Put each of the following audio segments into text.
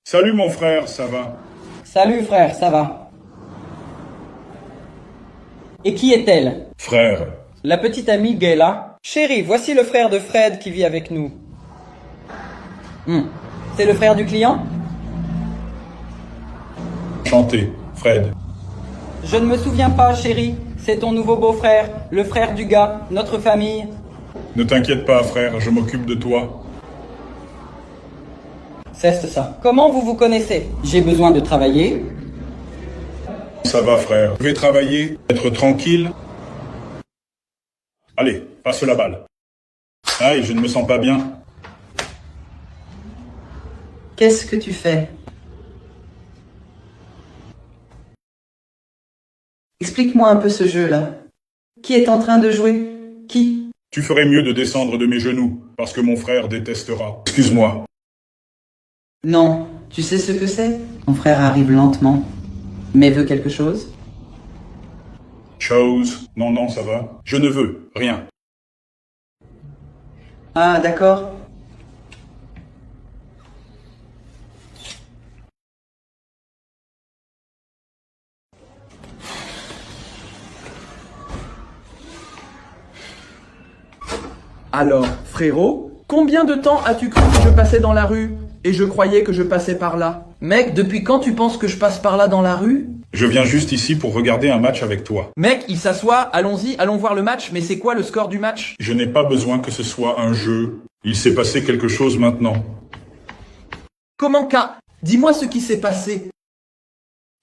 Salut mon frère, ça va? Salut frère, ça va? Et qui est-elle? Frère, La petite amie Gayla? Chérie, voici le frère de Fred qui vit avec nous. C'est le frère du client? chanté, Fred. Je ne me souviens pas, chérie. C'est ton nouveau beau-frère, le frère du gars, notre famille. Ne t'inquiète pas, frère, je m'occupe de toi. C'est ça. Comment vous vous connaissez? J'ai besoin de travailler. Ça va, frère. Je vais travailler, être tranquille. Allez, passe la balle. Aïe, je ne me sens pas bien. Qu'est-ce que tu fais? Explique-moi un peu ce jeu-là. Qui est en train de jouer? Qui? Tu ferais mieux de descendre de mes genoux, parce que mon frère détestera. Excuse-moi. Non, tu sais ce que c'est? Ton frère arrive lentement, mais veut quelque chose? Chose. Non, non, ça va. Je ne veux rien. Ah, d'accord. Alors, frérot, combien de temps as-tu cru que je passais dans la rue? Et je croyais que je passais par là. Mec, depuis quand tu penses que je passe par là dans la rue? Je viens juste ici pour regarder un match avec toi. Mec, il s'assoit, allons-y, allons voir le match, mais c'est quoi le score du match? Je n'ai pas besoin que ce soit un jeu. Il s'est passé quelque chose maintenant. Comment qu'un... Dis-moi ce qui s'est passé.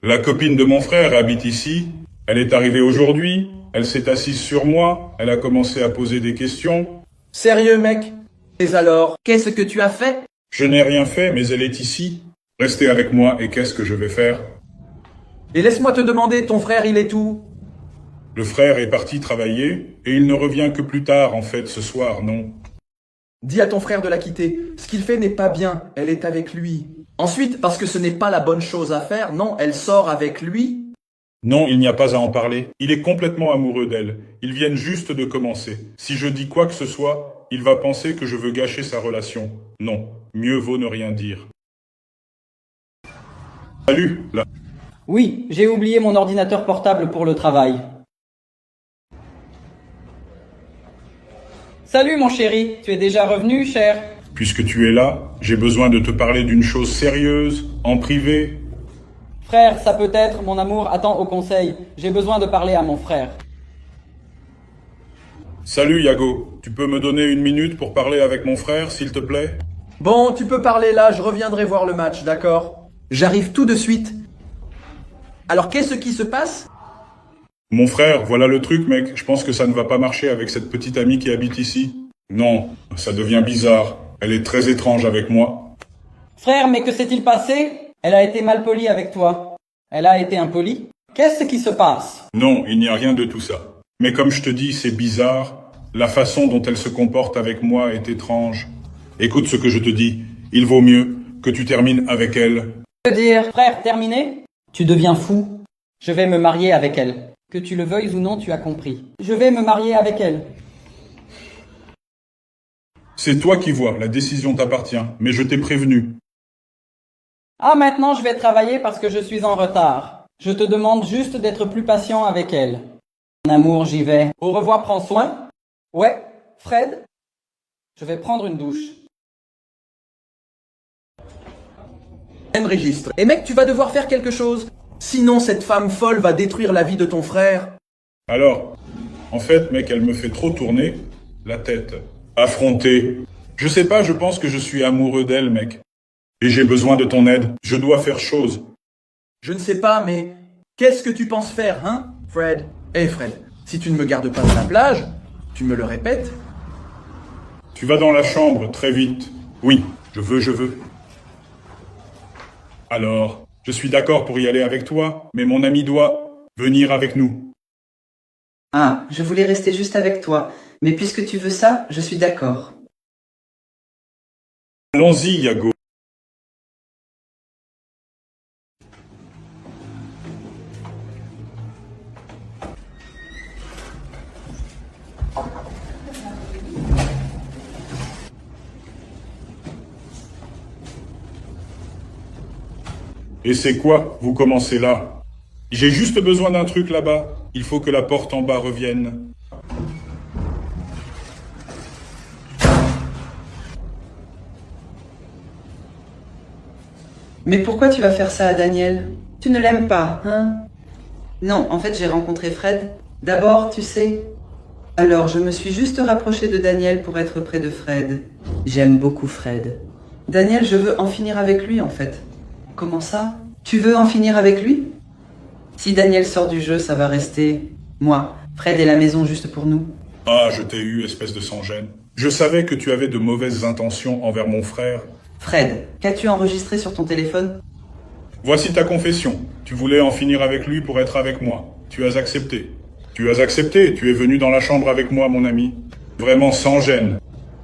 La copine de mon frère habite ici. Elle est arrivée aujourd'hui. Elle s'est assise sur moi. Elle a commencé à poser des questions. Sérieux, mec? Et alors, qu'est-ce que tu as fait? Je n'ai rien fait, mais elle est ici. Restez avec moi et qu'est-ce que je vais faire? Et laisse-moi te demander, ton frère, il est où? Le frère est parti travailler et il ne revient que plus tard, en fait, ce soir, non? Dis à ton frère de la quitter. Ce qu'il fait n'est pas bien, elle est avec lui. Ensuite, parce que ce n'est pas la bonne chose à faire, non, elle sort avec lui. Non, il n'y a pas à en parler. Il est complètement amoureux d'elle. Ils viennent juste de commencer. Si je dis quoi que ce soit, il va penser que je veux gâcher sa relation. Non, mieux vaut ne rien dire. Salut, là. Oui, j'ai oublié mon ordinateur portable pour le travail. Salut mon chéri, tu es déjà revenu, cher? Puisque tu es là, j'ai besoin de te parler d'une chose sérieuse, en privé. Frère, ça peut être, mon amour, attends au conseil. J'ai besoin de parler à mon frère. Salut Yago, tu peux me donner une minute pour parler avec mon frère, s'il te plaît? Bon, tu peux parler là, je reviendrai voir le match, d'accord? J'arrive tout de suite. Alors qu'est-ce qui se passe? Mon frère, voilà le truc, mec. Je pense que ça ne va pas marcher avec cette petite amie qui habite ici. Non, ça devient bizarre. Elle est très étrange avec moi. Frère, mais que s'est-il passé? Elle a été malpolie avec toi. Elle a été impolie? Qu'est-ce qui se passe? Non, il n'y a rien de tout ça. Mais comme je te dis, c'est bizarre. La façon dont elle se comporte avec moi est étrange. Écoute ce que je te dis. Il vaut mieux que tu termines avec elle. Que dire? Frère, terminé? Tu deviens fou. Je vais me marier avec elle. Que tu le veuilles ou non, tu as compris. Je vais me marier avec elle. C'est toi qui vois, la décision t'appartient. Mais je t'ai prévenu. Ah, maintenant je vais travailler parce que je suis en retard. Je te demande juste d'être plus patient avec elle. Mon amour, j'y vais. Au revoir, prends soin. Ouais, Fred? Je vais prendre une douche. Enregistre. Et mec, tu vas devoir faire quelque chose. Sinon, cette femme folle va détruire la vie de ton frère. Alors, en fait, mec, elle me fait trop tourner la tête. Affronter. Je sais pas, je pense que je suis amoureux d'elle, mec. Et j'ai besoin de ton aide. Je dois faire chose. Je ne sais pas, mais qu'est-ce que tu penses faire, hein, Fred? Fred, si tu ne me gardes pas à la plage, tu me le répètes? Tu vas dans la chambre, très vite. Oui, je veux. Alors, je suis d'accord pour y aller avec toi, mais mon ami doit venir avec nous. Ah, je voulais rester juste avec toi. Mais puisque tu veux ça, je suis d'accord. Allons-y, Yago. Et c'est quoi? Vous commencez là? J'ai juste besoin d'un truc là-bas. Il faut que la porte en bas revienne. Mais pourquoi tu vas faire ça à Daniel? Tu ne l'aimes pas, hein? Non, en fait, j'ai rencontré Fred. D'abord, tu sais. Alors, je me suis juste rapprochée de Daniel pour être près de Fred. J'aime beaucoup Fred. Daniel, je veux en finir avec lui, en fait. Comment ça? Tu veux en finir avec lui? Si Daniel sort du jeu, ça va rester moi, Fred et la maison juste pour nous. Ah, je t'ai eu, espèce de sans-gêne. Je savais que tu avais de mauvaises intentions envers mon frère. Fred, qu'as-tu enregistré sur ton téléphone? Voici ta confession. Tu voulais en finir avec lui pour être avec moi. Tu as accepté. Tu as accepté, tu es venu dans la chambre avec moi, mon ami. Vraiment sans gêne.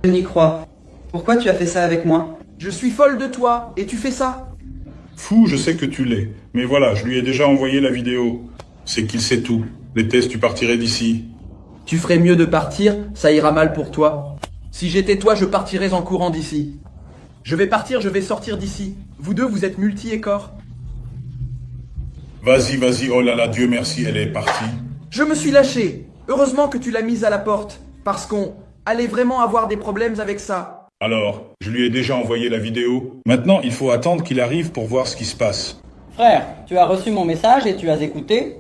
Je n'y crois. Pourquoi tu as fait ça avec moi? Je suis folle de toi, et tu fais ça? Fou, je sais que tu l'es. Mais voilà, je lui ai déjà envoyé la vidéo. C'est qu'il sait tout. Les tests, tu partirais d'ici. Tu ferais mieux de partir, ça ira mal pour toi. Si j'étais toi, je partirais en courant d'ici. Je vais partir, je vais sortir d'ici. Vous deux, vous êtes multi-écorps. Vas-y, vas-y, oh là là, Dieu merci, elle est partie. Je me suis lâché. Heureusement que tu l'as mise à la porte. Parce qu'on allait vraiment avoir des problèmes avec ça. Alors, je lui ai déjà envoyé la vidéo. Maintenant, il faut attendre qu'il arrive pour voir ce qui se passe. Frère, tu as reçu mon message et tu as écouté?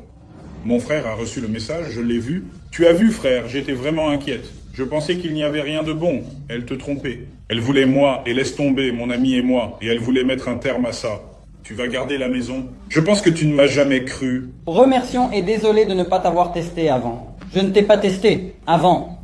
Mon frère a reçu le message, je l'ai vu. Tu as vu, frère, j'étais vraiment inquiète. Je pensais qu'il n'y avait rien de bon. Elle te trompait. Elle voulait moi, et laisse tomber, mon ami et moi, et elle voulait mettre un terme à ça. Tu vas garder la maison. Je pense que tu ne m'as jamais cru. Remercions et désolé de ne pas t'avoir testé avant. Je ne t'ai pas testé avant.